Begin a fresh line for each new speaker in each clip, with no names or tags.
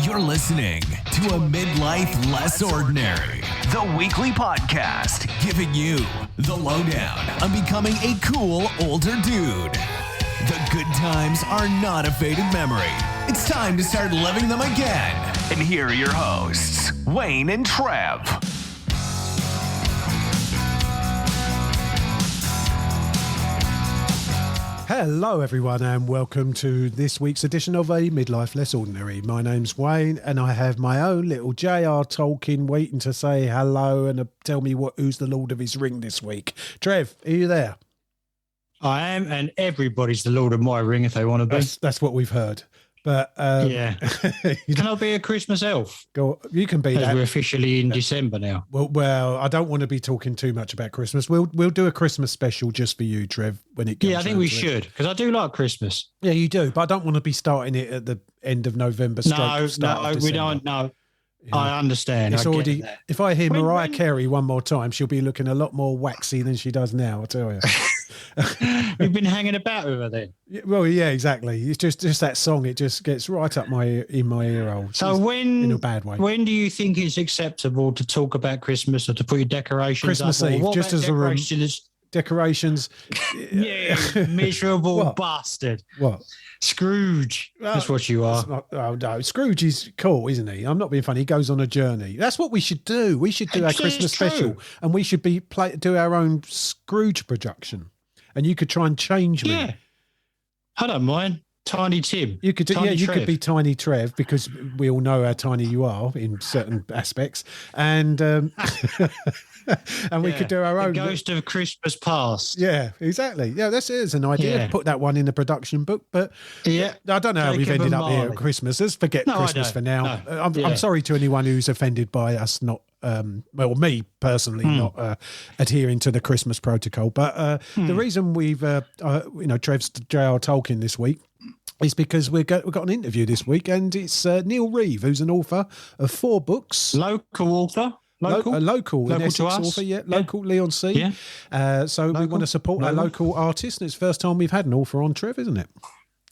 You're listening to A Midlife Less Ordinary, the weekly podcast giving you the lowdown on becoming a cool older dude. The good times are not a faded memory. It's time to start living them again. And here are your hosts, Wayne and Trev.
Hello everyone and welcome to this week's edition of A Midlife Less Ordinary. My name's Wayne and I have my own little J.R. Tolkien waiting to say hello and tell me who's the Lord of his Ring this week. Trev, are you there?
I am, and everybody's the Lord of my Ring if they want to be.
That's what we've heard. But
yeah, can I be a Christmas elf?
You can be that.
We're officially in December now.
Well, I don't want to be talking too much about Christmas. We'll do a Christmas special just for you, Trev, when it comes.
Yeah, I think we should, because I do like Christmas.
Yeah, you do, but I don't want to be starting it at the end of November.
No, we don't. No, yeah. I understand.
It's already. If I hear Mariah Carey one more time, she'll be looking a lot more waxy than she does now. I tell you.
You've been hanging about with her then.
Well, yeah, exactly. It's just that song. It just gets right up my ear hole.
So
in a bad way.
When do you think it's acceptable to talk about Christmas or to put your decorations
Christmas
up?
Eve, just as a room. Decorations.
Yeah, miserable bastard.
What?
Scrooge. That's what you are.
No, Scrooge is cool, isn't he? I'm not being funny. He goes on a journey. That's what we should do. We should do our Christmas special, and we should do our own Scrooge production. And you could try and change me.
Yeah, I don't mind. Tiny Tim.
You could do. You could be Tiny Trev because we all know how tiny you are in certain aspects, and and we could do our own
Ghost of Christmas Past.
Yeah, exactly. Yeah, that's it. It's an idea. Yeah. Put that one in the production book, but
yeah,
I don't know how we've ended up here at Christmas. Let's forget Christmas for now. No. I'm sorry to anyone who's offended by us not. Me personally, not adhering to the Christmas protocol. But the reason we've, Trev's J.R. Tolkien this week is because we've got an interview this week, and it's Neil Reeve, who's an author of 4 books.
Local author?
Local in Essex
to us.
Author, local, Leon C.
Yeah.
So we want to support our local artists, and it's the first time we've had an author on, Trev, isn't it?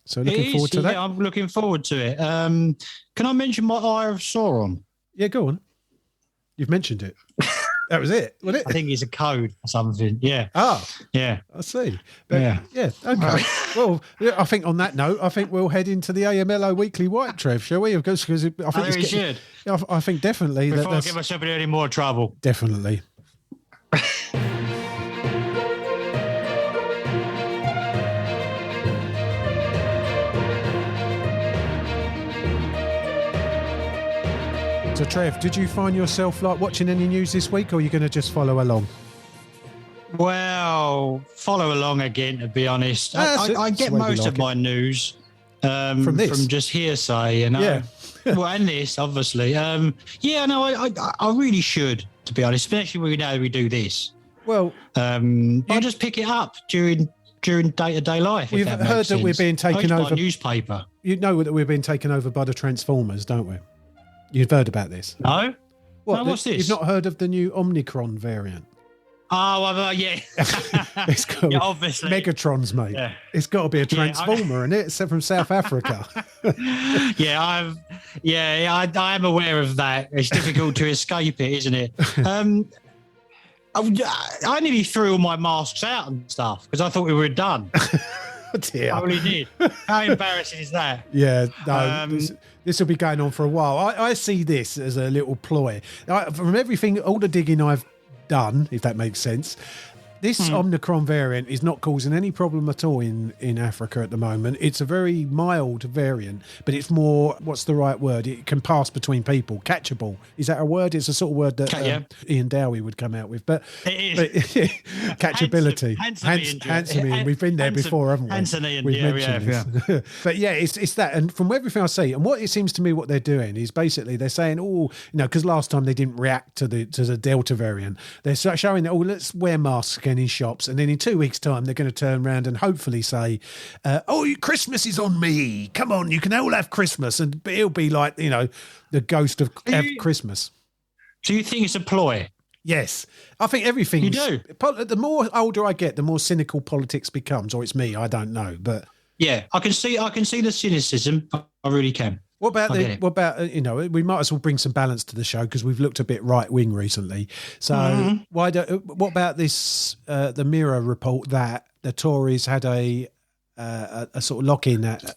So looking forward to that.
Yeah, I'm looking forward to it. Can I mention my Eye of Sauron?
Yeah, go on. You've mentioned it. That was it, wasn't it?
I think it's a code or something. Yeah.
Oh.
Yeah.
I see. But, yeah. Okay. Well, I think on that note, I think we'll head into the AMLO Weekly Wipe, Trev, shall we? Because I think
we should.
I think definitely.
Before I get myself in any more trouble.
Definitely. So, Trev, did you find yourself watching any news this week, or are you going to just follow along?
Well, follow along again, to be honest. I get most of my news from just hearsay, you know.
Yeah.
Well, and this, obviously. I really should, to be honest, especially when we do this.
Well,
I'll just pick it up during day-to-day life.
We've heard that we're being taken over.
By newspaper.
You know that we're being taken over by the Transformers, don't we? You've heard about this?
No.
What?
No, what's this?
You've not heard of the new Omicron variant?
Oh, well, yeah.
It's got
yeah, obviously.
Megatrons, mate.
Yeah.
It's got to be a Transformer, isn't it? It's from South Africa.
I am aware of that. It's difficult to escape it, isn't it? I nearly threw all my masks out and stuff because I thought we were done.
Oh dear.
I really did. How embarrassing is that?
Yeah, no, this will be going on for a while. I see this as a little ploy. From everything, all the digging I've done, if that makes sense, this Omicron variant is not causing any problem at all in Africa at the moment. It's a very mild variant, but it's more, what's the right word? It can pass between people. Catchable. Is that a word? It's a sort of word that Ian Dowie would come out with. But
it is.
Catchability. Handsome Ian. We've been there before, haven't we?
Handsome Ian.
We've mentioned this. But yeah, it's that. And from everything I see, and what it seems to me what they're doing is basically they're saying, because last time they didn't react to the Delta variant. They're showing that, let's wear masks again in shops, and then in 2 weeks' time they're going to turn around and hopefully say, Christmas is on me, come on, you can all have Christmas, and it'll be like the ghost of Christmas.
Do you think it's a ploy?
Yes, I think everything.
You do.
The more older I get, the more cynical politics becomes, or it's me, I don't know, but
yeah, I can see the cynicism. I really can.
What about we might as well bring some balance to the show because we've looked a bit right wing recently. So what about this? The Mirror report that the Tories had a sort of lock in at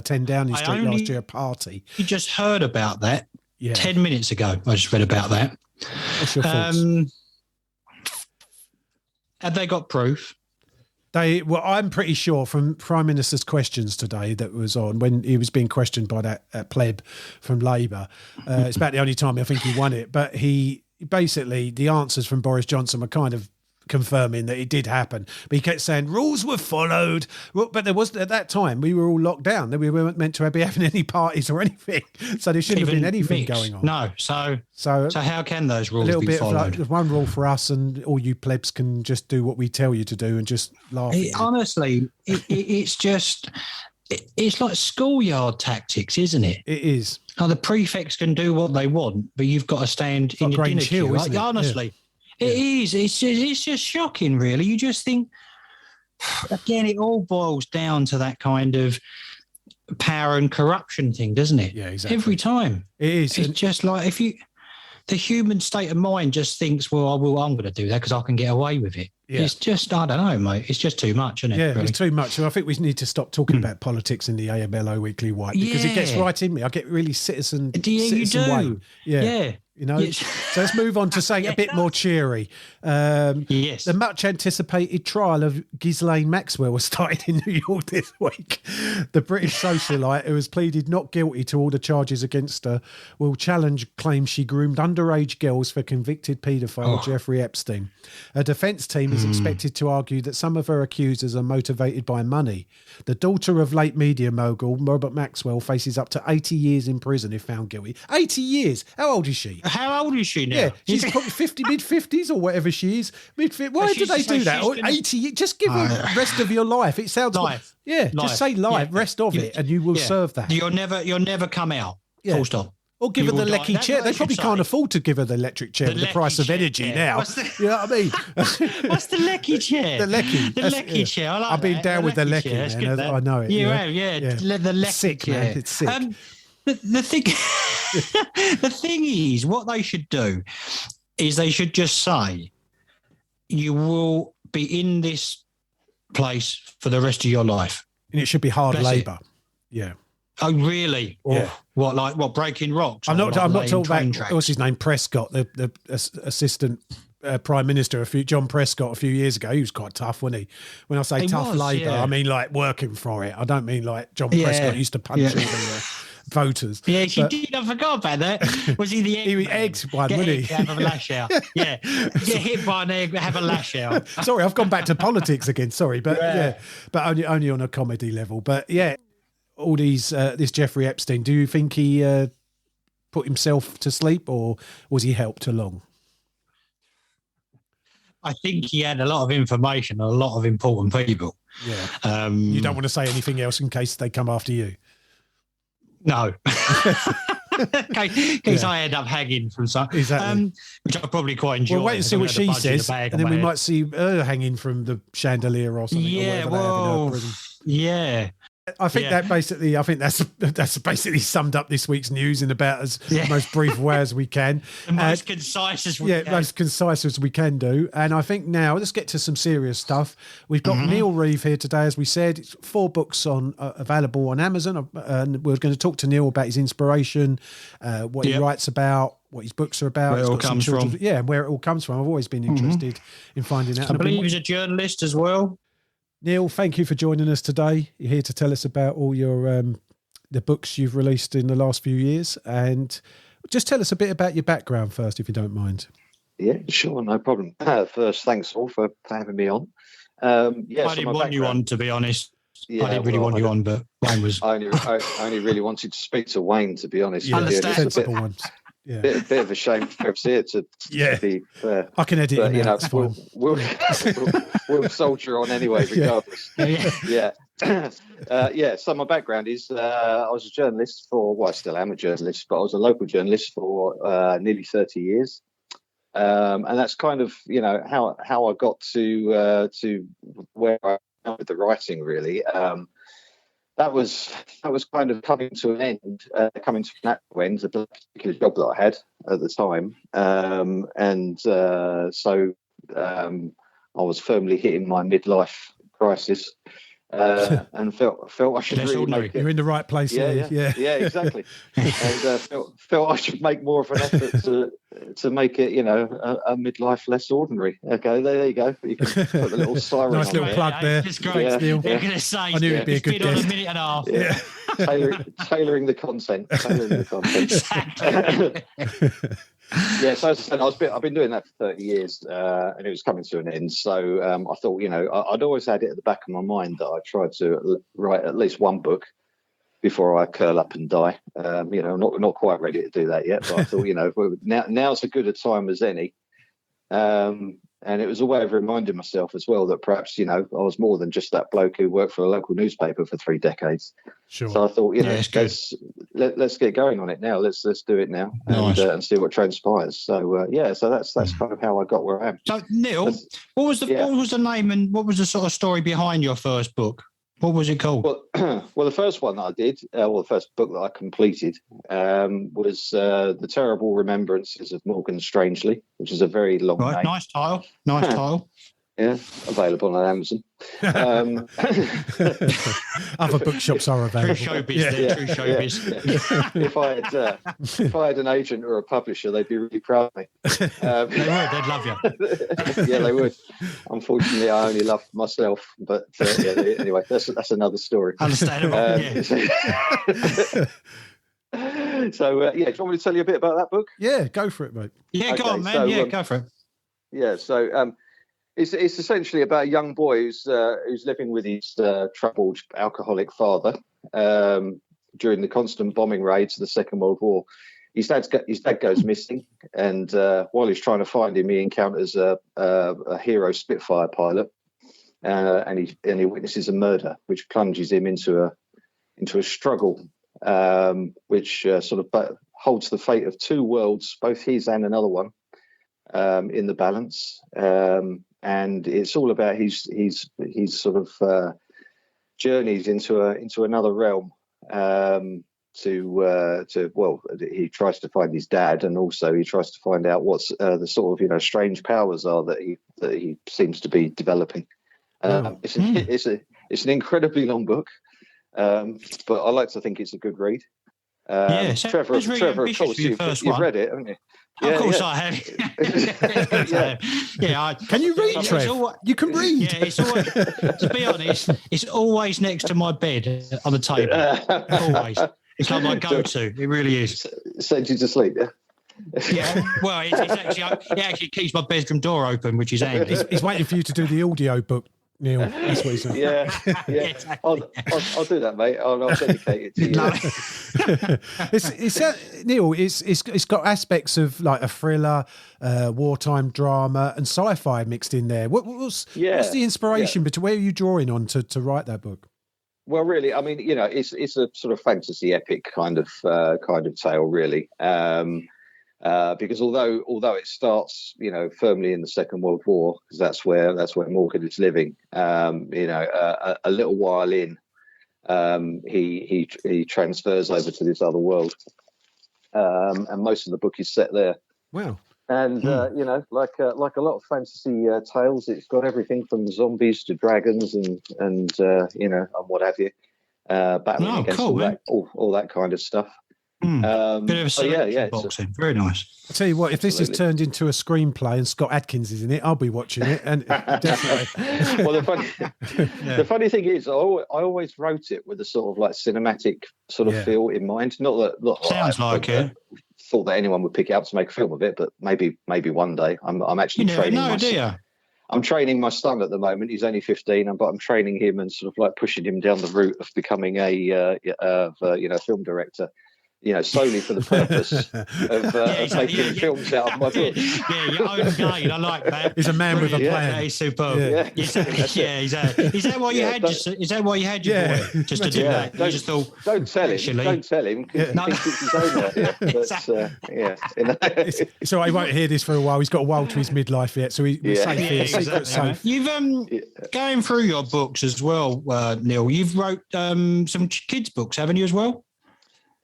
10 Downing Street last year party.
You just heard about that 10 minutes ago. I just read about that.
What's your thoughts?
Have they got proof?
I'm pretty sure from Prime Minister's questions today that was on when he was being questioned by that pleb from Labour. It's about the only time I think he won it. But he basically, the answers from Boris Johnson were kind of confirming that it did happen. But he kept saying rules were followed. But there was, at that time, we were all locked down. We weren't meant to be having any parties or anything. So there shouldn't have been anything going on.
No. So how can those rules be followed?
There's one rule for us and all you plebs can just do what we tell you to do and just laugh.
Honestly, it's just... It's like schoolyard tactics, isn't it?
It is.
Now, the prefects can do what they want, but you've got to stand in your dinner queue. Right? Honestly. Yeah. It is. It's just shocking, really. You just think, again, it all boils down to that kind of power and corruption thing, doesn't it?
Yeah, exactly.
Every time.
It is.
It's just like the human state of mind just thinks, well, I'm going to do that because I can get away with it. Yeah. It's just, I don't know, mate. It's just too much, isn't it?
Yeah,
really?
It's too much. So I think we need to stop talking about politics in the AMLO Weekly White because it gets right in me. I get really citizen way. Yeah. So let's move on to something a bit more cheery.
Yes.
The much anticipated trial of Ghislaine Maxwell was started in New York this week. The British socialite, who has pleaded not guilty to all the charges against her, will challenge claims she groomed underage girls for convicted paedophile Jeffrey Epstein. A defence team is expected to argue that some of her accusers are motivated by money. The daughter of late media mogul Robert Maxwell faces up to 80 years in prison if found guilty. 80 years? How old is she?
How old is she now?
Yeah, she's probably mid-50s or whatever she is. Why do they do that? 80, just give her the rest of your life. It sounds
life.
Just say life, rest of it, and you will serve that.
You'll never come out. Full stop.
Or give her the Lecky chair. They probably can't afford to give her the electric chair with the price of energy now. You know what I mean?
What's the Lecky chair?
The Lecky chair.
I like
I've been down with the Lecky, man. I know it.
You have, the Lecky
sick,
chair.
Man. It's sick.
The thing, the thing is, what they should do is they should just say, you will be in this place for the rest of your life.
And it should be hard labour. Yeah.
Oh, really?
Yeah.
What, breaking rocks?
I'm not talking about, what's his name, Prescott, the assistant Prime Minister, John Prescott, a few years ago. He was quite tough, wasn't he? When I say tough labour, I mean like working for it. I don't mean like John Prescott used to punch all the voters.
Yeah, she did. I forgot about that. Was he the egg?
He was eggs one, wasn't he?
Have a lash out. Yeah. Get hit by an egg, have a lash out.
Sorry, I've gone back to politics again. Sorry, but but only on a comedy level. But yeah. All these, this Jeffrey Epstein, do you think he put himself to sleep or was he helped along?
I think he had a lot of information, a lot of important people.
Yeah. You don't want to say anything else in case they come after you?
No. In case I end up hanging from something.
Exactly.
Which I probably quite enjoy.
We'll wait and see what she says, and then we might see her hanging from the chandelier or something.
Yeah,
I think that's basically summed up this week's news in about as most brief way as we can.
The most concise as we can.
Most concise as we can do. And I think now let's get to some serious stuff. We've got Neil Reeve here today, as we said. It's 4 books available on Amazon, and we're going to talk to Neil about his inspiration, what he writes about, what his books are about.
Where it all comes from.
Yeah, where it all comes from. I've always been interested in finding out.
I believe he's a journalist as well.
Neil, thank you for joining us today. You're here to tell us about all your the books you've released in the last few years, and just tell us a bit about your background first, if you don't mind.
Yeah, sure, no problem. First, thanks all for having me on.
I didn't want you on, to be honest. I didn't really want you on, but Wayne was.
I only really wanted to speak to Wayne, to be honest.
Yeah, sensible ones.
Yeah. Bit of a shame for here to be fair.
I can edit it out.
We'll soldier on anyway, regardless. So my background is I was a journalist I still am a journalist, but I was a local journalist for nearly 30 years. And that's kind of, how I got to where I am with the writing, really. that was kind of coming to an end, coming to an natural end, a particular job that I had at the time, so I was firmly hitting my midlife crisis. And felt I should really make it.
You're in the right place.
Yeah, exactly. And felt I should make more of an effort to make it, a midlife less ordinary. Okay, there you go. You can put the little siren.
Nice little plug there.
It's great.
Neil.
You're going to say,
I knew it'd be a good
on
guest.
a minute and a half.
Yeah. Tailoring the content.
Exactly.
Yeah, so as I said, I've been doing that for 30 years, and it was coming to an end. So I thought, I'd always had it at the back of my mind that I tried to write at least one book before I curl up and die. I'm not quite ready to do that yet, but I thought, now's as good a time as any. And it was a way of reminding myself as well that perhaps, I was more than just that bloke who worked for a local newspaper for 3 decades.
Sure.
So I thought, let's get going on it now. Let's do it now and see what transpires. So so that's kind of how I got where I am.
So Neil, what was the name and what was the sort of story behind your first book? What was it called?
Well, the first one that I did, the first book that I completed, was The Terrible Remembrances of Morgan Strangely, which is a very long name.
Nice title.
Yeah, available on Amazon.
Other bookshops are available.
True showbiz.
If I had an agent or a publisher, they'd be really proud of me.
They would. They'd love you.
Yeah, they would. Unfortunately, I only love myself. But anyway, that's another story.
Understandable.
So, do you want me to tell you a bit about that book?
Yeah, go for it, mate.
Yeah, okay, go on, man. So, go for it.
Yeah, so it's essentially about a young boy who's living with his troubled alcoholic father during the constant bombing raids of the Second World War. His dad goes missing, and while he's trying to find him, he encounters a hero Spitfire pilot, and he witnesses a murder, which plunges him into a struggle, which sort of holds the fate of 2 worlds, both his and another one, in the balance. And it's all about his sort of journeys into another realm. He tries to find his dad, and also he tries to find out what's the sort of strange powers are that he seems to be developing. It's an incredibly long book, but I like to think it's a good read. Trevor, of course, you've read it, haven't you?
Of course I have.
Can you read, Trev? You can read.
Yeah, it's always, to be honest, it's always next to my bed on the table. Always. It's like my go-to. It really is.
Sends you to sleep, yeah?
Yeah, well, it actually keeps my bedroom door open, which is handy.
He's waiting for you to do the audio book, Neil. That's what he said.
Yeah.
Exactly.
I'll do that, mate. I'll dedicate it to you.
Neil, it's got aspects of like a thriller, wartime drama, and sci-fi mixed in there. What's the inspiration between? Where are you drawing on to write that book?
Well, really, I mean, it's a sort of fantasy epic kind of tale, really. Because although it starts, firmly in the Second World War, because that's where Morgan is living. A little while in, he transfers over to this other world, and most of the book is set there.
Wow.
And like a lot of fantasy tales, it's got everything from zombies to dragons and what have you, battling against all that kind of stuff.
Bit of a selection boxing. Very nice.
I'll tell you what, if this is turned into a screenplay and Scott Adkins is in it, I'll be watching it. And definitely.
Well, the funny thing is, I always wrote it with a sort of like cinematic sort of feel in mind. Not
sounds like it.
Thought that anyone would pick it up to make a film of it, but maybe one day. I'm actually training. I'm training my son at the moment. He's only 15, but I'm training him and sort of like pushing him down the route of becoming a film director. solely for the purpose of making films out of my books.
Yeah, your own gain. I like that.
He's a man with a plan.
That is superb.
Yeah.
Is that why you had? Is that why you had your boy just to do that? You just thought,
don't tell him. Don't tell him because he thinks it's his own idea. But,
So he won't hear this for a while. He's got a while to his midlife yet, so we're safe here.
Exactly.
Safe.
You've going through your books as well, Neil. You've wrote some kids' books, haven't you, as well?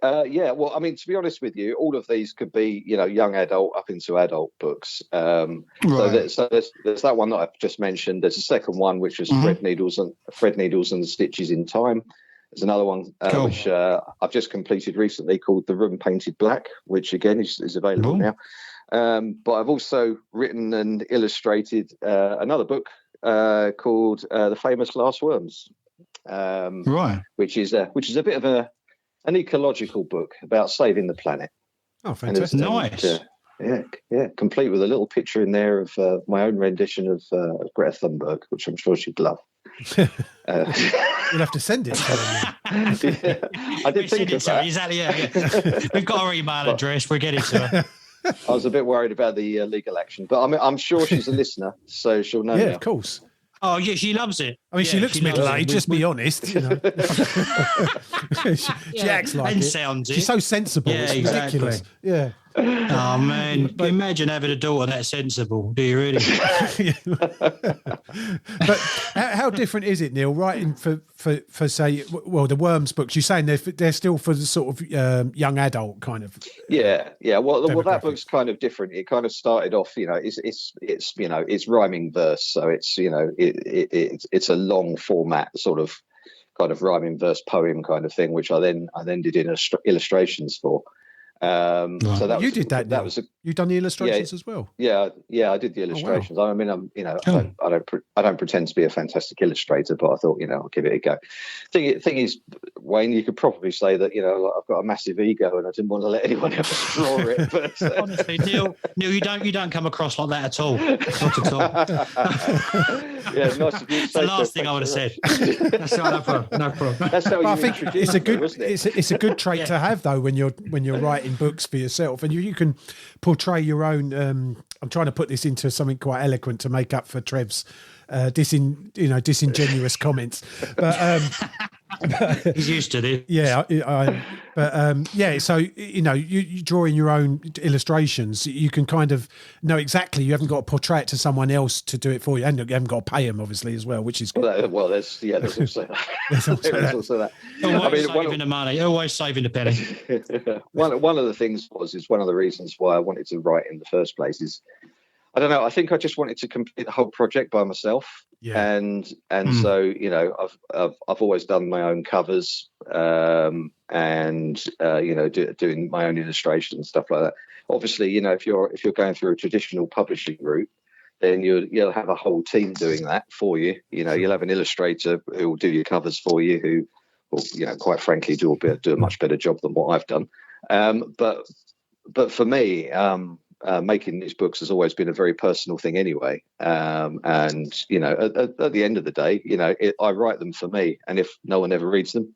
Well, I mean, to be honest with you, all of these could be, young adult up into adult books. Right. So there's that one that I've just mentioned. There's a second one, which is Thread Needles and Stitches in Time. There's another one which I've just completed recently called The Room Painted Black, which again is available now. But I've also written and illustrated another book called The Famous Last Worms, which is a bit of an ecological book about saving the planet.
Oh, fantastic!
Nice.
Complete with a little picture in there of my own rendition of Greta Thunberg, which I'm sure she'd love.
You'll have to send it to them.
I did think of that.
Exactly. Yeah. We've got her email address. We're getting to her.
I was a bit worried about the legal action, but I'm sure she's a listener, so she'll know.
Yeah,
now.
of course.
Oh, yeah, she loves it.
I mean, she looks middle-aged, just be honest. she acts like
and
it.
Sounds it.
She's so sensible. It's ridiculous. Yeah.
Oh, man. Can you imagine having a daughter that sensible? Do you really?
But how different is it, Neil, writing for say, well, the Worms books, you're saying they're still for the sort of young adult kind of...
Yeah. Well, that book's kind of different. It kind of started off, it's rhyming verse. So it's, it's a long format sort of kind of rhyming verse poem kind of thing, which I then did illustrations for.
Right.
So that
you did that. That was you done the illustrations as well.
Yeah, I did the illustrations.
Oh, wow.
I mean, I don't pretend to be a fantastic illustrator, but I thought, I'll give it a go. Thing is, Wayne, you could probably say that I've got a massive ego and I didn't want to let anyone else draw it. But
honestly, Neil, you don't come across like that at all. Not at all.
Yeah, nice of you.
It's the last thing I would have said. That's no problem.
That's how
I think it's a good trait to have though when you're writing books for yourself, and you can portray your own. I'm trying to put this into something quite eloquent to make up for Trev's disingenuous comments, but
he's used to this.
Yeah, So you drawing your own illustrations, you can kind of know exactly. You haven't got to portray it to someone else to do it for you, and you haven't got to pay them obviously as well, which is good.
There's also that. There's also that.
Always saving the money, always saving the penny.
One of the things is one of the reasons why I wanted to write in the first place is, I don't know, I think I just wanted to complete the whole project by myself.
Yeah.
So I've always done my own covers doing my own illustrations and stuff like that. Obviously, if you're going through a traditional publishing route, then you'll have a whole team doing that for you. You'll have an illustrator who will do your covers for you, who will, quite frankly, do a much better job than what I've done. But for me, making these books has always been a very personal thing anyway. At the end of the day, I write them for me. And if no one ever reads them,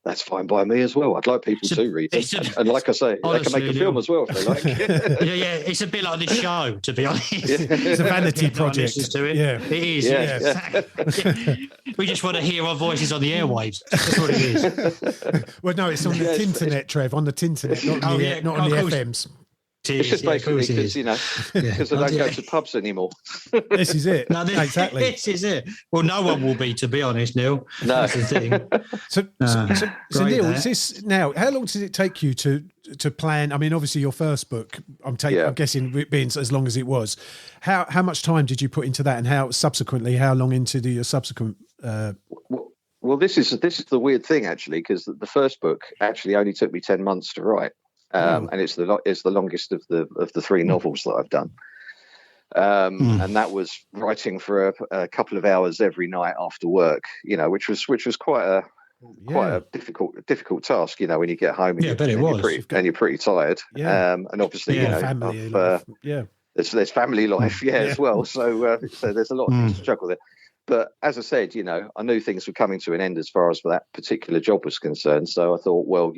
that's fine by me as well. I'd like people to read them. And like I say, honestly, they can make a film as well if they like.
Yeah, it's a bit like this show, to be honest.
It's a vanity project.
Yeah, it is. Yeah. We just want to hear our voices on the airwaves. That's what it is.
Well, no, it's on the Tinternet, Trev, on the Tinternet, not on the FMs.
It's just basically because I don't go to pubs anymore.
This is it.
No,
exactly.
This is it. Well, no one will be, to be honest, Neil.
No.
That's the thing.
So Neil, is this now? How long does it take you to plan? I mean, obviously, your first book. I'm guessing being as long as it was. How much time did you put into that, and how long into your subsequent?
Well, this is the weird thing actually, because the first book actually only took me 10 months to write. And it's the longest of the three novels that I've done, and that was writing for a couple of hours every night after work. Which was quite a difficult task. When you get home, and you're pretty tired. And obviously,
family
there's family life, as well. So there's a lot of things to juggle there. But as I said, I knew things were coming to an end as far as that particular job was concerned. So I thought, well,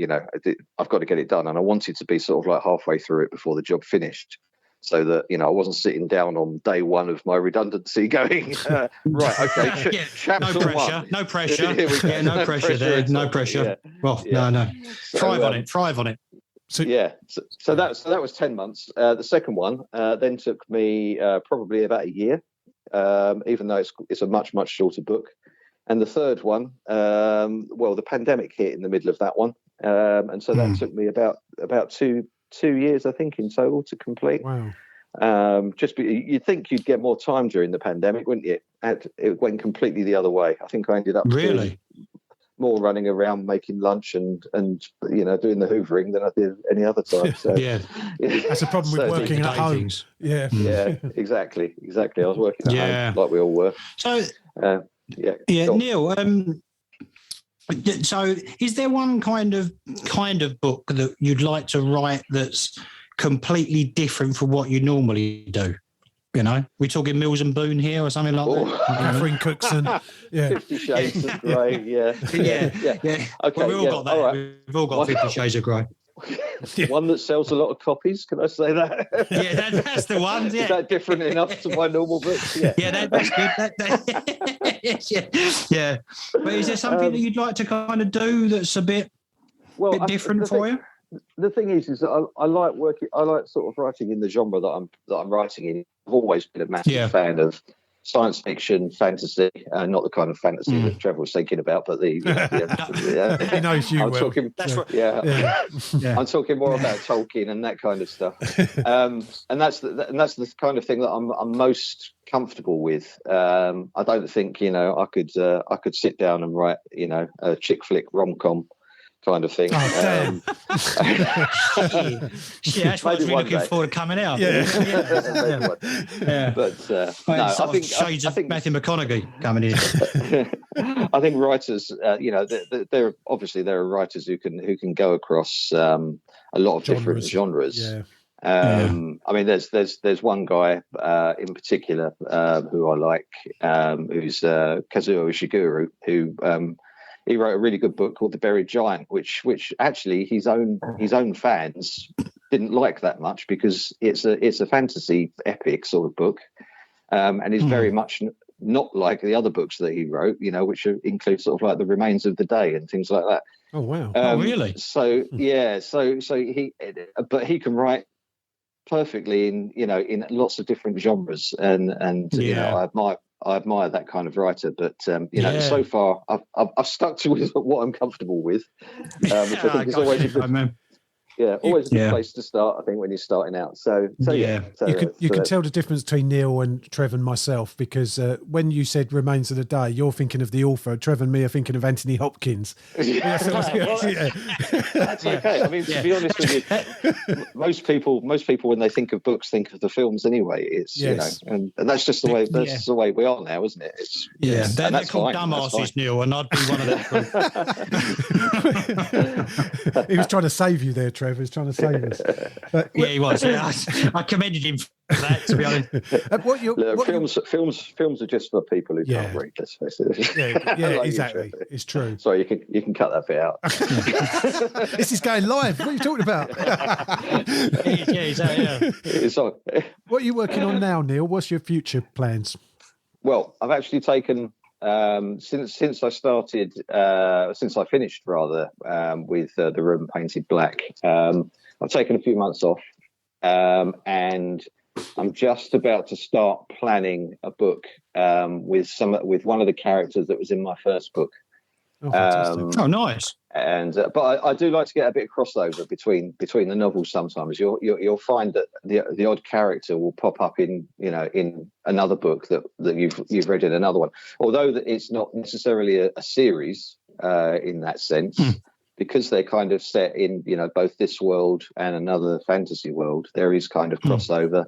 I've got to get it done. And I wanted to be sort of like halfway through it before the job finished, so that, I wasn't sitting down on day one of my redundancy going, right, okay, chapter
no pressure,
one.
No pressure.
Yeah,
no pressure there. No pressure. Yeah. Well, no. Thrive on it.
So that was 10 months. The second one then took me probably about a year. Even though it's a much, much shorter book. And the third one, the pandemic hit in the middle of that one. And so that took me about 2 years, I think, in total to complete.
Wow.
You'd think you'd get more time during the pandemic, wouldn't you? It went completely the other way. I think I ended up doing more running around making lunch and doing the hoovering than I did any other time. So
that's a problem with working at home. Yeah,
exactly. I was working at home like we all were.
So Neil. So is there one kind of book that you'd like to write that's completely different from what you normally do? We're talking Mills and Boon here or something like that.
Catherine Cookson.
50 Shades of Grey. Yeah.
Okay. Well, we've all got that. Right. We've all got 50 Shades of Grey.
One that sells a lot of copies. Can I say that?
That's the one. Yeah.
Is that different enough to my normal books? Yeah.
That's good. Yeah. But is there something that you'd like to kind of do that's a bit different for you?
The thing is that I like working. I like sort of writing in the genre that I'm writing in. I've always been a massive fan of science fiction, fantasy, not the kind of fantasy that Trevor was thinking about, but the.
He knows you
I'm
well.
talking,
That's right.
Yeah. I'm talking more about Tolkien and that kind of stuff. And that's the kind of thing that I'm most comfortable with. I don't think I could sit down and write a chick flick rom-com kind of thing.
Oh, damn.
That's what we're looking forward to coming out.
Yeah. But I think
shades of Matthew McConaughey coming in.
I think writers, there are writers who can go across a lot of different genres.
Yeah.
I mean, there's one guy in particular who I like, who's Kazuo Ishiguro, who he wrote a really good book called The Buried Giant, which actually his own fans didn't like that much because it's a fantasy epic sort of book, and is very much not like the other books that he wrote, which include sort of like The Remains of the Day and things like that.
Oh wow!
Really?
So he can write perfectly in lots of different genres, and I admire that kind of writer, but so far I've stuck to what I'm comfortable with, which I think is always a good, always a good place to start. I think when you're starting out. So you
can tell the difference between Neil and Trev and myself, because when you said Remains of the Day, you're thinking of the author. Trev and me are thinking of Anthony Hopkins.
That's okay. I mean, to be honest with you, most people when they think of books think of the films anyway. It's and that's just the way the way we are now, isn't it? It's
they're called dumbasses, Neil, and I'd be one of them.
He was trying to save you there, Trevor. He was trying to save us. But,
he was. I commended him for that, to be honest.
Films are just for people who can't read. Let's face it.
Yeah, exactly. It's true.
Sorry, you can cut that bit out.
This is going live. What are you talking about?
It's on.
What are you working on now, Neil? What's your future plans?
Well, I've actually taken since I started, since I finished rather with The Room Painted Black. I've taken a few months off, and I'm just about to start planning a book with one of the characters that was in my first book.
Oh, nice.
And but I do like to get a bit of crossover between the novels. Sometimes you'll find that the odd character will pop up in another book that you've read in another one. Although it's not necessarily a series in that sense, because they're kind of set in both this world and another fantasy world. There is kind of crossover.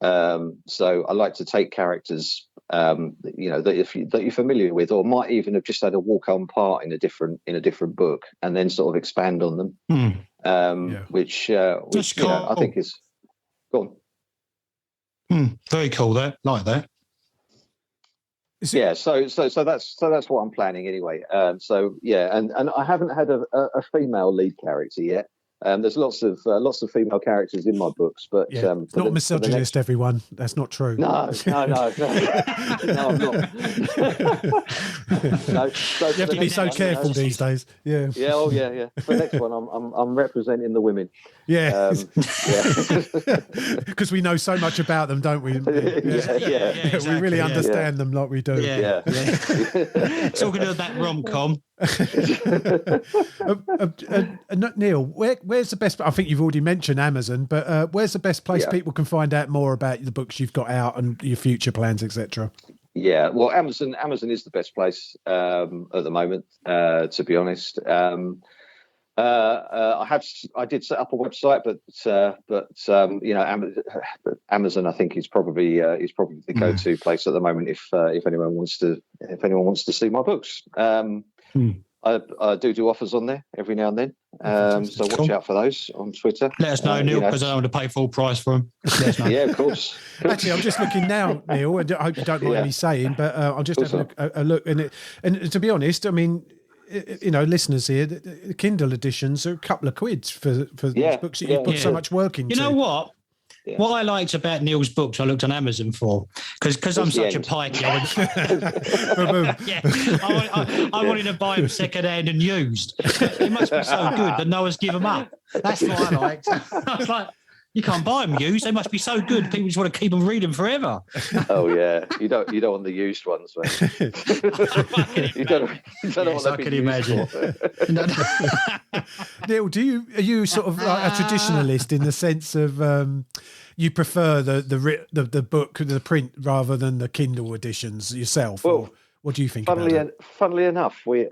So I like to take characters that you're familiar with, or might even have just had a walk-on part in a different book, and then sort of expand on them. Which cool. I think is go on.
Very cool. That like that.
Yeah, so that's what I'm planning anyway. And I haven't had a female lead character yet. There's lots of female characters in my books, but
it's not misogynist. Everyone, that's not true.
No, I'm not. No,
you have to be so careful these days. Yeah.
Yeah. Oh, yeah. For the next one, I'm representing the women.
Yeah. Because we know so much about them, don't we?
Yeah.
Exactly. We really understand them like we do.
Yeah.
Talking about that rom-com.
Neil, where's the best? I think you've already mentioned Amazon, but where's the best place people can find out more about the books you've got out and your future plans, etc.?
Yeah, well, Amazon is the best place at the moment. To be honest, I did set up a website, but Amazon I think is probably the go-to place at the moment if anyone wants to see my books. I do offers on there every now and then, so watch out for those on Twitter.
Let us know, Neil, because I don't want to pay full price for them.
Yeah, of course.
Actually, I'm just looking now, Neil. I hope you don't mind me saying, but I'm just having a look, and to be honest, I mean, listeners here, the Kindle editions are a couple of quids for these books that you put so much work into.
You know what? Yeah. What I liked about Neil's books, I looked on Amazon for, because I'm such a pikey. I wanted to buy them second-hand and used. It must be so good that no one's given them up. That's what I liked. I was like, you can't buy them used. They must be so good. People just want to keep them reading forever.
Oh yeah, you don't want the used ones, mate. you don't know what I can imagine.
Neil, are you sort of like a traditionalist in the sense of you prefer the book, the print, rather than the Kindle editions yourself? Well, what do you think?
Funnily enough, we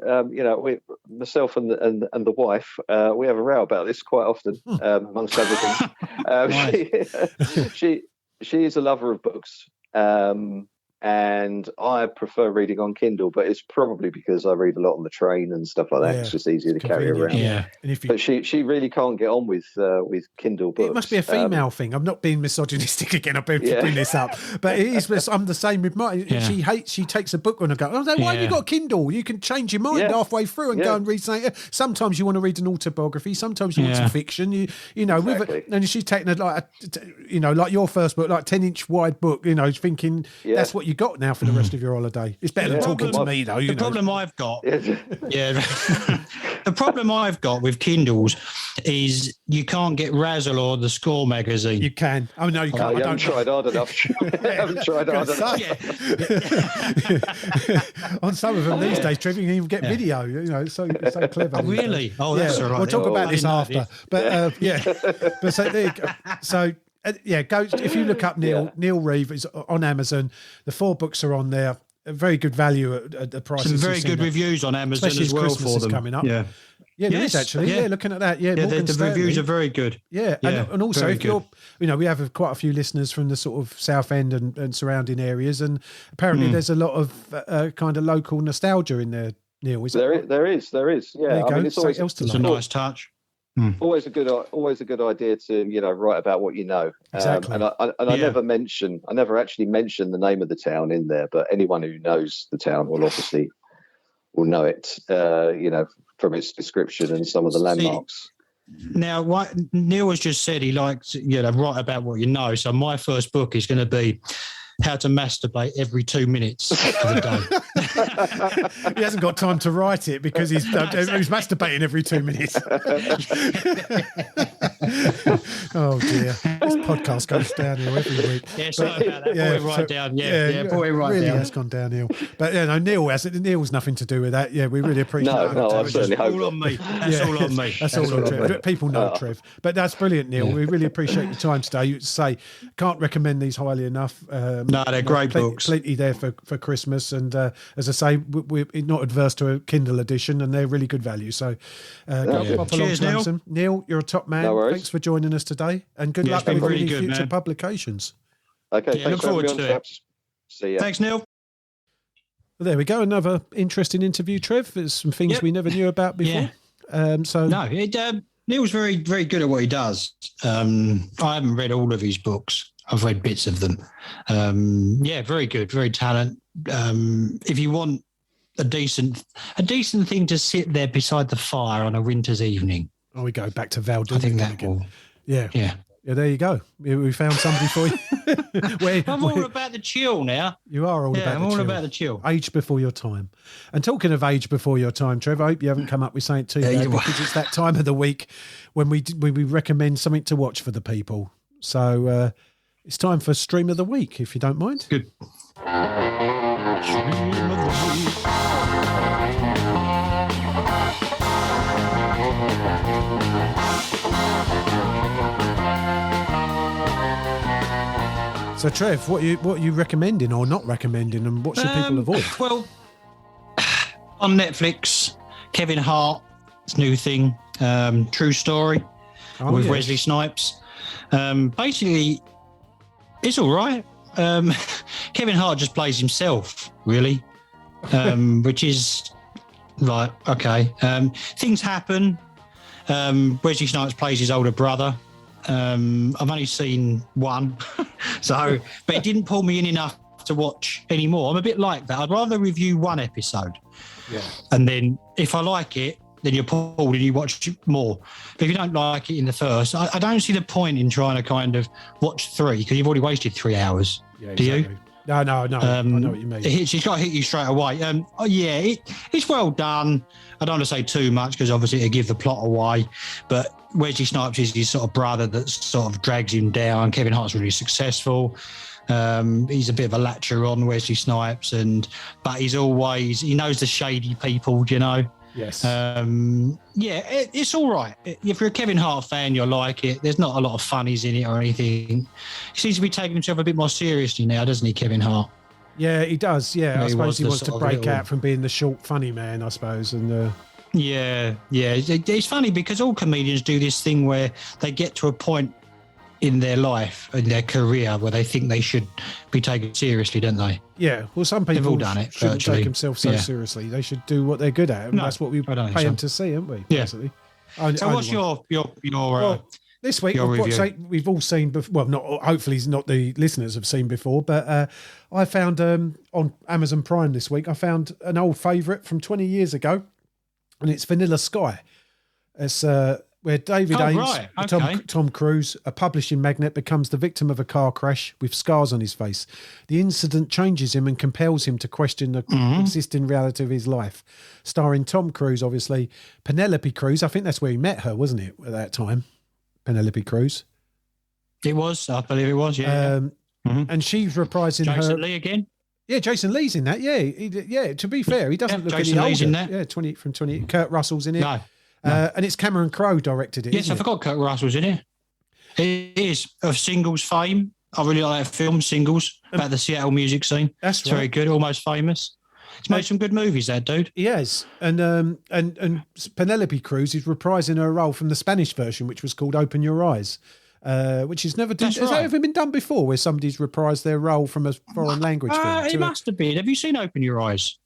myself and the wife, we have a row about this quite often, amongst other things. She is a lover of books, and I prefer reading on Kindle, but it's probably because I read a lot on the train and stuff like that. Yeah, it's just easier to carry around.
Yeah.
But she really can't get on with Kindle books.
It must be a female thing. I'm not being misogynistic again. I better bring this up, but it is. I'm the same with mine. Yeah. She takes a book on and goes, "Oh, why have you got Kindle? You can change your mind halfway through and go and read something." Sometimes you want to read an autobiography. Sometimes you want some fiction. Exactly. And she's taking like your first book, like 10-inch wide book. Thinking that's what you got now for the rest of your holiday. It's better than talking to me, though. The
problem I've got, the problem I've got with Kindles is you can't get Razzle or the Score magazine.
You can. Oh no, you can't.
I haven't tried hard enough.
On some of them these days, Trev, you can even get video. It's so clever.
Oh, really? Oh, that's all right.
We'll talk about this after. But but so there you go. So. Go if you look up Neil Reeve is on Amazon. The 4 books are on there. A very good value at the price.
Some very good reviews on Amazon as well for them.
Coming up. Yeah, there is actually. Yeah, looking at that. Yeah,
the reviews are very good.
Yeah, and also if you're, we have quite a few listeners from the sort of South End and surrounding areas, and apparently there's a lot of kind of local nostalgia in there. Neil, is there is. Yeah, I mean, it's always
a nice touch.
Always a good idea to write about what you know.
Exactly.
And I never actually mention the name of the town in there, but anyone who knows the town will know it. From its description and some of the landmarks.
Now, what Neil has just said, he likes write about what you know. So my first book is going to be how to masturbate every 2 minutes of the day.
He hasn't got time to write it because he's masturbating every 2 minutes. Oh dear, this podcast goes downhill every week.
Yeah, sorry about that. Boy, right
really
down.
Has gone downhill. But Neil has. Neil's nothing to do with that. Yeah, we really appreciate it.
No, I certainly hope
all on me. That's all on me.
That's all on Trev. People know Trev. But that's brilliant, Neil. We really appreciate your time today. You say can't recommend these highly enough.
No, they're great books.
Plenty there for Christmas, and as I say, we're not adverse to a Kindle edition, and they're really good value. So, pop along to Amazon. Neil, you're a top man.
No
Thanks for joining us today, and good luck with any future publications.
Okay,
look forward to it.
See ya.
Thanks, Neil.
Well, there we go. Another interesting interview, Trev. There's some things we never knew about before.
Neil's very, very good at what he does. I haven't read all of his books. I've read bits of them. Very good, very talented. If you want a decent thing to sit there beside the fire on a winter's evening.
Oh, we go back to Val.
I think that will.
Yeah. There you go. We found somebody for you.
I'm all about the chill now.
You are all about the chill.
I'm all about the chill.
Age before your time. And talking of age before your time, Trevor, I hope you haven't come up with something too bad, because it's that time of the week when we recommend something to watch for the people. So it's time for Stream of the Week, if you don't mind.
Good. Stream of the Week.
So, Trev, what are you recommending or not recommending, and what should people avoid?
Well, on Netflix, Kevin Hart's new thing, True Story, with Wesley Snipes. Basically, it's all right. Kevin Hart just plays himself, really, which is right. Okay, things happen. Wesley Snipes plays his older brother. I've only seen one, but it didn't pull me in enough to watch any more. I'm a bit like that. I'd rather review one episode, and then if I like it, then you're pulled and you watch more. But if you don't like it in the first, I don't see the point in trying to kind of watch three, because you've already wasted 3 hours. Yeah, exactly. Do you?
No. I know what you mean.
It's got to hit you straight away. It's well done. I don't want to say too much, because obviously it'll give the plot away. But Wesley Snipes is his sort of brother that sort of drags him down. Kevin Hart's really successful. He's a bit of a latcher on, Wesley Snipes, but he knows the shady people, you know.
Yes.
It's all right. If you're a Kevin Hart fan, you'll like it. There's not a lot of funnies in it or anything. He seems to be taking himself a bit more seriously now, doesn't he, Kevin Hart?
Yeah, he does. Yeah, I suppose he wants to break out from being the short, funny man, I suppose. And
it's funny because all comedians do this thing where they get to a point in their life, in their career, where they think they should be taken seriously, don't they?
Yeah, well, some people
have all done it,
shouldn't take themselves so seriously. They should do what they're good at, and that's what we pay them to see, haven't we?
Yeah.
Basically.
So what's your
this week, we've all seen before. Well, not hopefully not the listeners have seen before, but I found on Amazon Prime this week, I found an old favourite from 20 years ago, and it's Vanilla Sky. It's where David Ames, Tom Cruise, a publishing magnate, becomes the victim of a car crash with scars on his face. The incident changes him and compels him to question the existing reality of his life. Starring Tom Cruise, obviously, Penelope Cruz. I think that's where he met her, wasn't it, at that time? Penelope Cruz.
It was, I believe it was, yeah.
And she's reprising her.
Jason Lee again?
Yeah, Jason Lee's in that. Yeah, to be fair, he doesn't look
Jason
any
Lee's
older.
in that.
Yeah, 20. Kurt Russell's in it.
No.
And it's Cameron Crowe directed it.
Yes, I forgot Kurt Russell's in it. It is of Singles fame. I really like that film, Singles, about the Seattle music scene.
That's
right. Very good, almost famous. He's made some good movies, that dude.
He has. And Penelope Cruz is reprising her role from the Spanish version, which was called Open Your Eyes, which has never done. Has that ever been done before, where somebody's reprised their role from a foreign language film?
It must have been. Have you seen Open Your Eyes?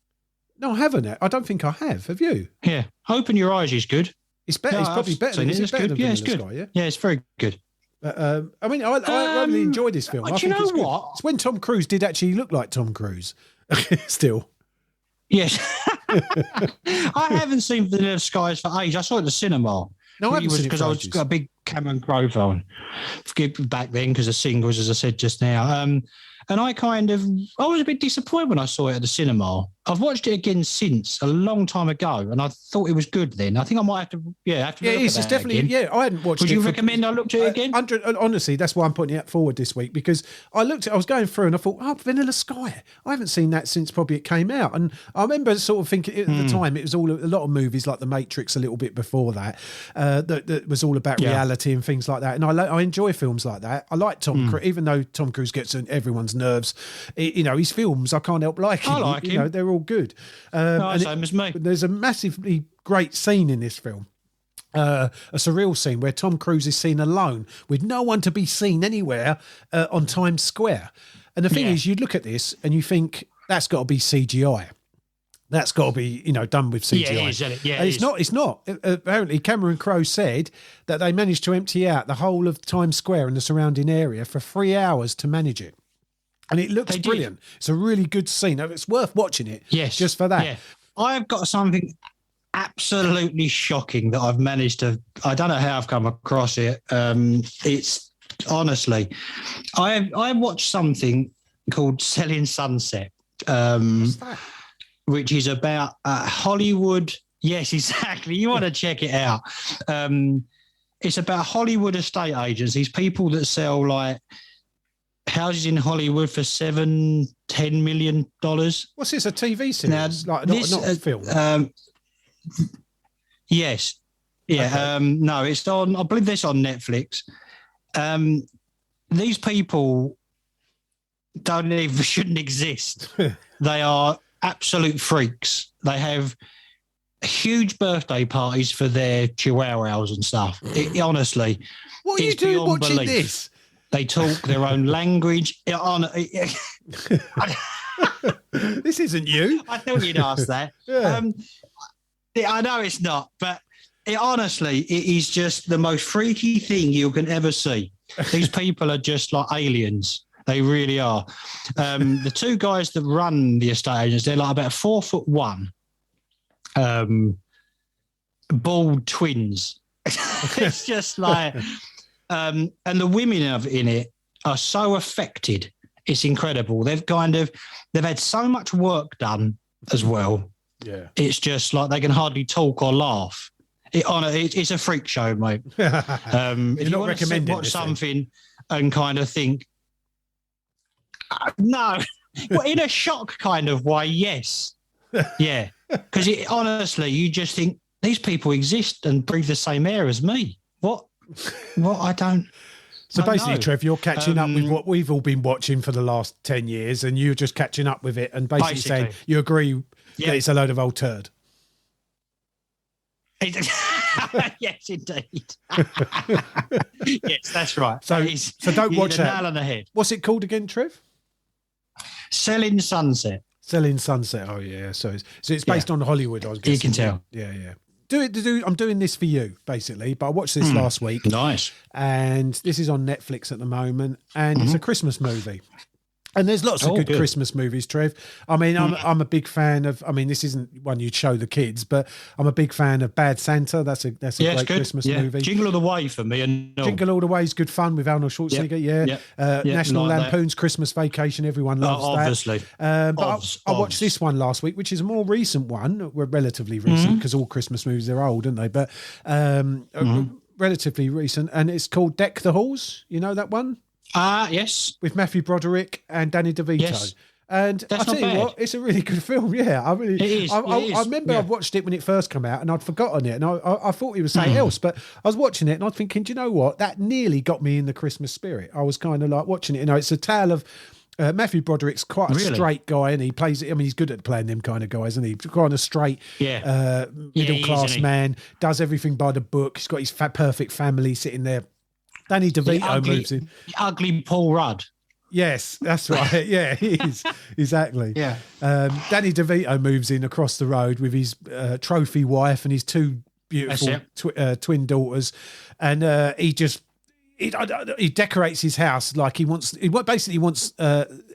No, I haven't. I don't think I have. Have you?
Yeah. Open Your Eyes is good.
It's better. It's probably better.
It's good. Yeah, it's good. Sky, yeah, it's very good.
I mean, I really enjoy this film.
Do you know what?
It's when Tom Cruise did actually look like Tom Cruise. Still.
Yes. I haven't seen Vanilla Skies for ages. I saw it at the cinema.
No, I haven't seen it
because I was a big Cameron Crowe fan back then because of Singles, as I said just now. And I was a bit disappointed when I saw it at the cinema. I've watched it again since, a long time ago, and I thought it was good then. I think I might have to look at that
it's definitely again. Yeah, I hadn't watched it.
Would you recommend I looked at it again?
Honestly, that's why I'm putting it forward this week, because I was going through and I thought, Vanilla Sky. I haven't seen that since probably it came out. And I remember sort of thinking at the time it was a lot of movies like The Matrix a little bit before that, that was all about reality and things like that. And I enjoy films like that. I like Tom Cruise, even though Tom Cruise gets on everyone's nerves. His films, I can't help liking.
I like him.
They're all good.
Same as me.
There's a massively great scene in this film. A surreal scene where Tom Cruise is seen alone with no one to be seen anywhere on Times Square. And the thing is, you look at this and you think that's got to be CGI. That's got to be, done with CGI.
Yeah, it is, isn't it? Yeah,
And it's not. It's not. Apparently, Cameron Crowe said that they managed to empty out the whole of Times Square and the surrounding area for 3 hours to manage it. And it looks brilliant. It's a really good scene. It's worth watching it.
Yes.
Just for that.
Yeah. I've got something absolutely shocking that I've managed to. I don't know how I've come across it. It's honestly, I watched something called Selling Sunset.
What's that?
Which is about Hollywood. Yes, exactly. You want to check it out. It's about Hollywood estate agents, these people that sell like houses in Hollywood for $7-10 million.
What's this, a TV series?
Now,
not a film?
Yes. Yeah. Okay. No, it's on, I believe this on Netflix. These people shouldn't exist. They are absolute freaks. They have huge birthday parties for their chihuahuas and stuff. Honestly,
what are you doing watching this?
They talk their own language.
This isn't you.
I thought you'd ask that.
Yeah.
I know it's not, but honestly, it is just the most freaky thing you can ever see. These people are just like aliens. They really are. The two guys that run the estate agents, they're like about 4'1", bald twins. It's just like, and the women in it are so affected. It's incredible. They've had so much work done as well.
Yeah,
it's just like they can hardly talk or laugh. It's a freak show, mate. If you want to watch something and kind of think, no, well, in a shock kind of way, yes. Yeah. Because honestly, you just think these people exist and breathe the same air as me. What? I don't.
So basically, Trev, you're catching up with what we've all been watching for the last 10 years and you're just catching up with it and basically saying you agree that it's a load of old turd.
Yes, indeed. Yes, that's right.
So don't watch that.
Nail on the head.
What's it called again, Trev?
Selling Sunset.
Selling Sunset. Oh yeah. So it's based on Hollywood. I was guessing.
You can tell.
Yeah. I'm doing this for you, basically. But I watched this last week.
Nice.
And this is on Netflix at the moment, and it's a Christmas movie. And there's lots of good Christmas movies, Trev. I mean, I'm a big fan of. I mean, this isn't one you'd show the kids, but I'm a big fan of Bad Santa. That's a great Christmas movie.
Jingle All the Way for me.
Jingle All the Way is good fun with Arnold Schwarzenegger. National Lampoon's Christmas Vacation. Everyone loves
obviously.
that. But I watched this one last week, which is a more recent one. We're relatively recent because all Christmas movies are old, aren't they? But relatively recent, and it's called Deck the Halls. You know that one?
Yes.
With Matthew Broderick and Danny DeVito. Yes. And I'll tell you what, it's a really good film. Yeah,
it is.
I remember I've watched it when it first came out and I'd forgotten it. And I thought it was something else, but I was watching it and I was thinking, do you know what? That nearly got me in the Christmas spirit. I was kind of like watching it. It's a tale of Matthew Broderick's quite a straight guy and he plays, he's good at playing them kind of guys, isn't he? Quite a straight middle-class man, does everything by the book. He's got his perfect family sitting there. Danny DeVito moves in.
The ugly Paul Rudd.
Yes, that's right. Yeah, he is. Exactly.
Yeah.
Danny DeVito moves in across the road with his trophy wife and his two beautiful twin daughters. And he decorates his house like he basically wants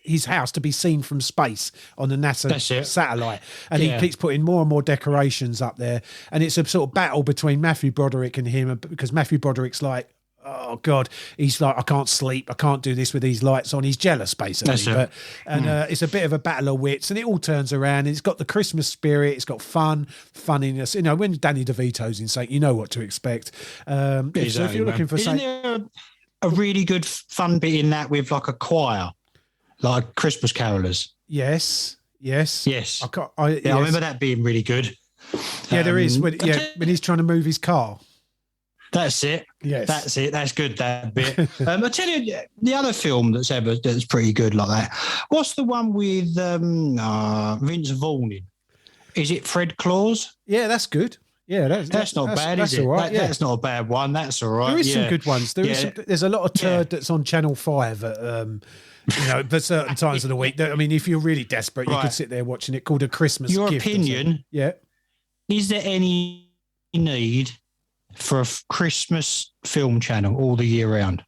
his house to be seen from space on the NASA satellite. And he keeps putting more and more decorations up there. And it's a sort of battle between Matthew Broderick and him because Matthew Broderick's like, oh God, he's like, I can't sleep, I can't do this with these lights on. He's jealous, basically. It's a bit of a battle of wits, and it all turns around. And it's got the Christmas spirit. It's got funniness. When Danny DeVito's in something, you know what to expect. So if you're looking for something,
isn't there a really good fun bit in that with like a choir, like Christmas carolers?
Yes.
I remember that being really good.
Yeah, there is. When he's trying to move his car.
That's it.
Yes.
That's it. That's good, that bit. I tell you, the other film that's pretty good like that. What's the one with Vince Vaughn in? Is it Fred Claus?
Yeah, that's good. Yeah,
that's not bad, is it?
All right,
That's not a bad one. That's all right.
There is some good ones. There's a lot of turd that's on Channel 5 at, for certain times of the week. I mean, if you're really desperate, you could sit there watching it, called A Christmas
Your
Gift.
opinion, is there any need for a Christmas film channel all the year round?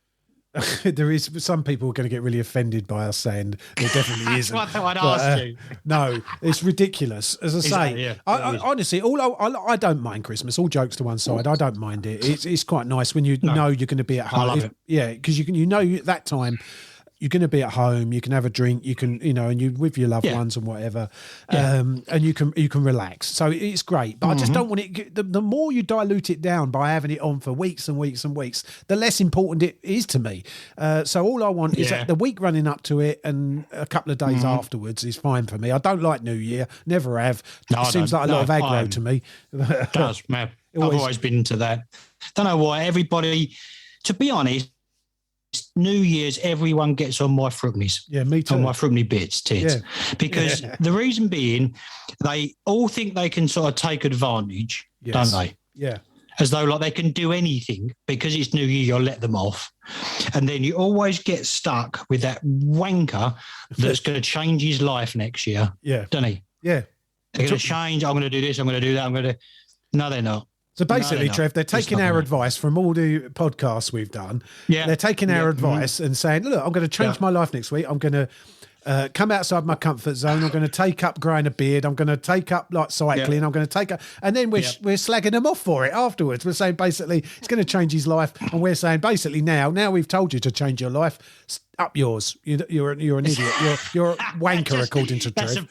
There is. Some people are going to get really offended by us saying there definitely isn't.
That's what I'd ask you.
No, it's ridiculous. As I say, I honestly, I don't mind Christmas. All jokes to one side, I don't mind it. It's quite nice when you know you're going to be at home.
I love it.
Yeah, because that time you're going to be at home. You can have a drink. You can, and you with your loved ones and whatever, and you can relax. So it's great. But I just don't want it. The more you dilute it down by having it on for weeks and weeks and weeks, the less important it is to me. So all I want is that the week running up to it and a couple of days afterwards is fine for me. I don't like New Year. Never have. It seems like a lot of aggro to me.
It does, man. I've always been into that. Don't know why everybody. To be honest. New Year's, everyone gets on my fruitnies.
Yeah, me too.
On my fruitny bits, tits. Yeah. Because the reason being, they all think they can sort of take advantage, don't they?
Yeah.
As though like they can do anything because it's New Year, you'll let them off. And then you always get stuck with that wanker that's going to change his life next year.
Yeah.
Don't he?
Yeah.
They're going to change. I'm going to do this. I'm going to do that. No, they're not.
So basically, Trev, they're taking our advice from all the podcasts we've done.
Yeah.
They're taking our advice and saying, look, I'm going to change my life next week. I'm going to come outside my comfort zone. I'm going to take up growing a beard. I'm going to take up like cycling. I'm going to take up, and then we're slagging them off for it afterwards. We're saying basically it's going to change his life, and we're saying basically now we've told you to change your life. Up yours. You're an idiot. You're a wanker, according to Trev.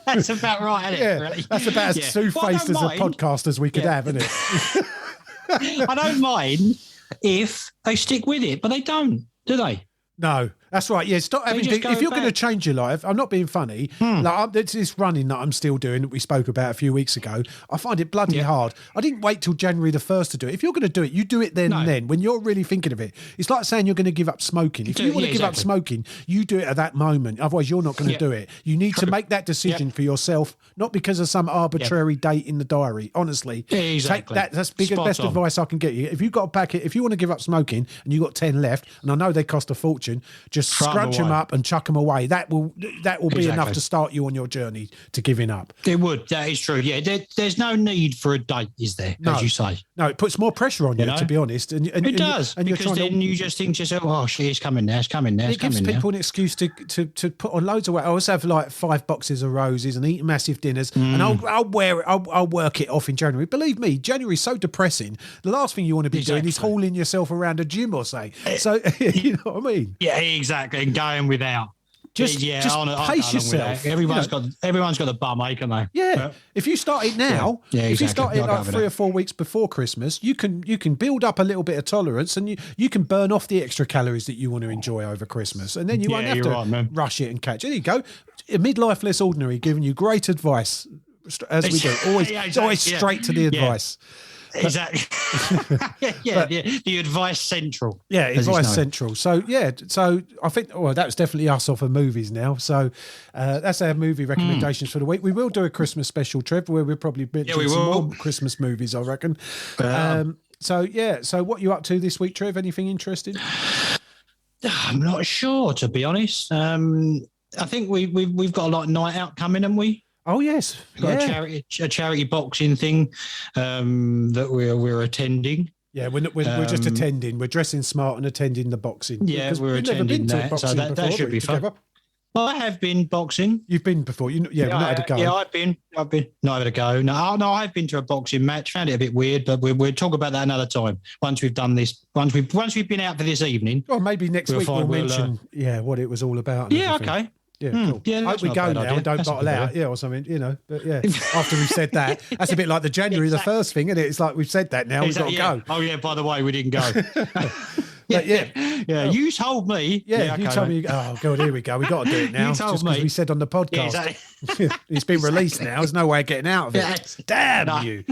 That's about right, isn't it? Really?
That's about as two-faced as a podcast as we could have, isn't it?
I don't mind if they stick with it, but they don't, do they?
No, that's right. Yeah, stop having. If you're going to change your life, I'm not being funny. Like it's this running that I'm still doing that we spoke about a few weeks ago. I find it bloody hard. I didn't wait till January the 1st to do it. If you're going to do it, you do it then. Then when you're really thinking of it, it's like saying you're going to give up smoking. If you want to give up smoking, you do it at that moment. Otherwise, you're not going to do it. You need to make that decision for yourself, not because of some arbitrary date in the diary. Honestly, take that. That's best advice I can get you. If you've got a packet, if you want to give up smoking and you've got 10 left, and I know they cost a fortune. Just scrunch them up and chuck them away. That will be enough to start you on your journey to giving up.
It would. That is true. Yeah, there's no need for a date, is there? As you say.
No, it puts more pressure on you, to be honest. And
it does. And because then you just think to yourself, "Oh shit, it's coming now. It's coming now.
It gives people an excuse to put on loads of weight. I always have like 5 boxes of roses and eat massive dinners, and I'll wear it. I'll work it off in January. Believe me, January's so depressing. The last thing you want to be doing is hauling yourself around a gym or say. So you know what I mean?
Yeah, exactly. And going without.
Just pace yourself.
Everyone's got the bum ache, haven't they?
Yeah. If you start it now, if you start it like 3 or 4 weeks before Christmas, you can build up a little bit of tolerance, and you can burn off the extra calories that you want to enjoy over Christmas, and then you won't have to rush it and catch. There you go. Midlife Less Ordinary, giving you great advice as we do. Always straight to the advice.
Exactly. The Advice Central.
Yeah, Advice Central. So I think that was definitely us off of movies now. So that's our movie recommendations for the week. We will do a Christmas special, Trev, where we'll probably mention some more Christmas movies, I reckon. So what are you up to this week, Trev? Anything interesting?
I'm not sure, to be honest. I think we've got a lot of night out coming, haven't we?
Oh yes,
got a charity boxing thing that we're attending.
Yeah, we're just attending. We're dressing smart and attending the boxing.
Yeah, we're attending that. So that should be fun. Well, I have been boxing.
You've been before, we've not had a go.
Yeah, I've been not had a go. No, I've been to a boxing match. Found it a bit weird, but we'll talk about that another time. Once we've done this, once we've been out for this evening.
Well, maybe next week we'll mention what it was all about.
Yeah, okay.
Yeah, cool.
Yeah,
hope we go now and don't bottle out, or something, But after we've said that, that's a bit like the January the 1st thing, isn't it? It's like we've said that now, we've got to go.
Oh yeah, by the way, we didn't go.
Yeah.
You told me.
You told me. Oh God, here we go. We got to do it now.
You told
just
me.
Because we said on the podcast.
Yeah, exactly.
It's been released now. There's no way of getting out of it.
Yes.
Damn you.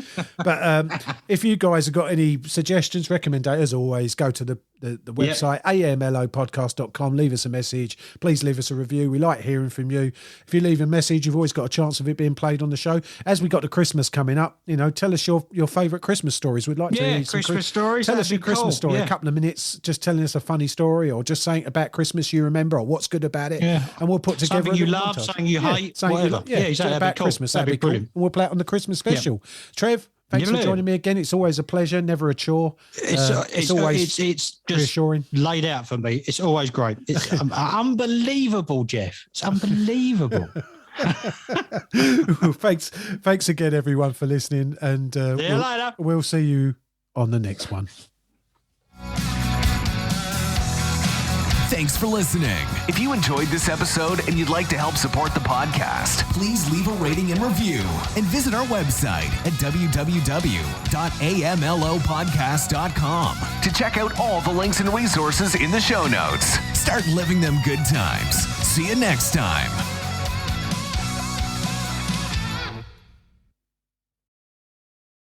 But if you guys have got any suggestions, recommendations, as always, go to the the website, amlopodcast.com. Leave us a message. Please leave us a review. We like hearing from you. If you leave a message, you've always got a chance of it being played on the show. As we got to Christmas coming up, tell us your favourite Christmas stories. We'd like to hear some
Christmas stories.
Tell us your Christmas story. A couple of minutes, just telling us a funny story or just saying about Christmas you remember or what's good about it.
Yeah.
And we'll put together
something you love, something you hate, whatever.
Exactly. About Christmas. That'd be brilliant. And we'll play it on the Christmas special. Trev, thanks for joining me again. It's always a pleasure, never a chore. It's always just reassuring.
Laid out for me. It's always great. It's unbelievable, Jeff. It's unbelievable.
Thanks again, everyone, for listening. And
see you later.
We'll see you on the next one.
Thanks for listening. If you enjoyed this episode and you'd like to help support the podcast, please leave a rating and review and visit our website at www.amlopodcast.com to check out all the links and resources in the show notes. Start living them good times. See you next time.